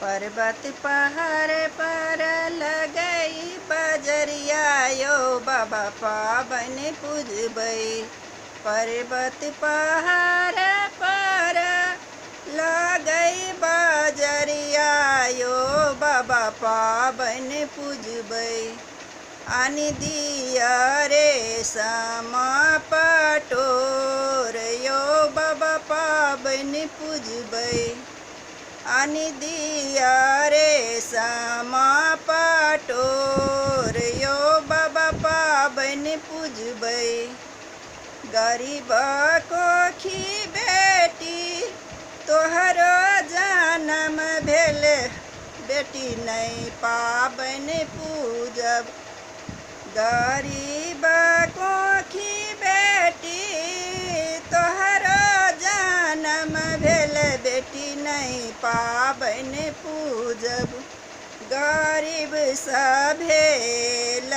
पर्वत पहाड़ पर लगई बजरिया यो बाबा पावन पूजबै। पर्वत पहाड़ पर लगई बजरिया यो बाबा पावन पूजबै। आनि दिया रे समा पटोर यो बाबा पावन पूजबै। आनि दिया रे समा पटोर यो बाबा पावन पूजबै। गरीब कोखी बेटी तोहरो जन्म भेल, बेटी नहीं पावन पूजब। गरीब कोखी बेटी तोहरो जन्म भेल, बेटी नहीं पावन पूजब। गरीब भेल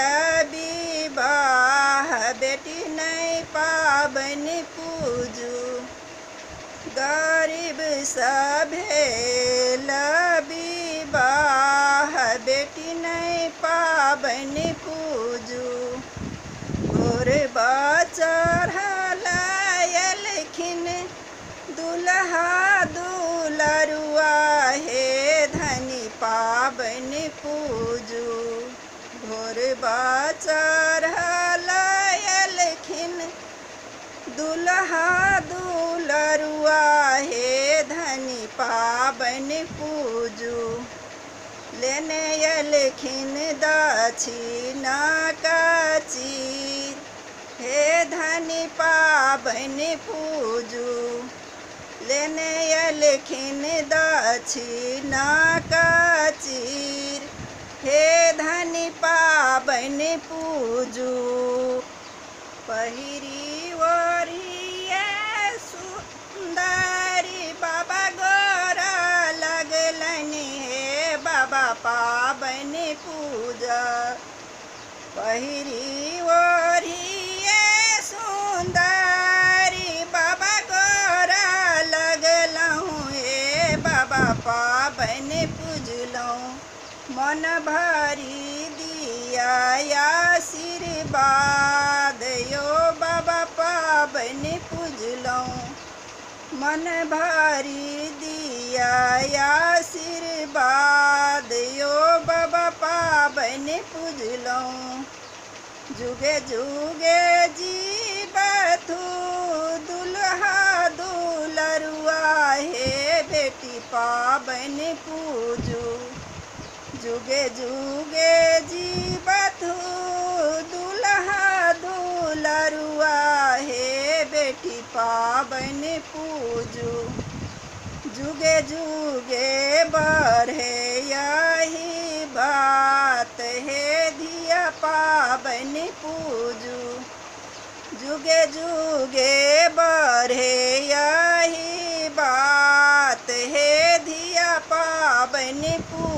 विवाह, बेटी नहीं पावन पूजू। गरीब भेल विवाह, बेटी नहीं पावन पूजू। भोरबा चढ़ल एलखिन दुल्हा दुलरुआ, हे धनी पावन पूजू। भोरबा चढ़ल एलखिन दुल्हा दुलरुआ, हे धनी पावन पूजू। लेने एलखिन दक्षिणा का चीर, हे धनी पावन पूजू। लेने एलखिन दक्षिणा का चीर, हे धनी पावन पूजू। पहिरी ओढ़िए सुंदरी बाबा गोरा लगलन, हे बाबा पावन पूजा। पहिरी ओढ़िए सुंदरी बाबा गोरा लगलहूँ, हे बाबा पावन पूजलहूँ। मन भरी दिया आशीर्वाद यो बाबा पावन पूजलहूँ। मन भरी दिया आशीर्वाद यो बाबा पावन पूजलहूँ। जुगे जुगे जीवथु दुल्हा दुलरुआ, हे बेटी पावन पूजू। जुगे जुगे जीवथु दुल्हा दुलरुआ, हे बेटी पावन पूजू। जुगे जुगे बढ़े यही बात, हे धिया पावन पूजू। जुगे जुगे बढ़े यही बात, हे धिया पावन पूजू।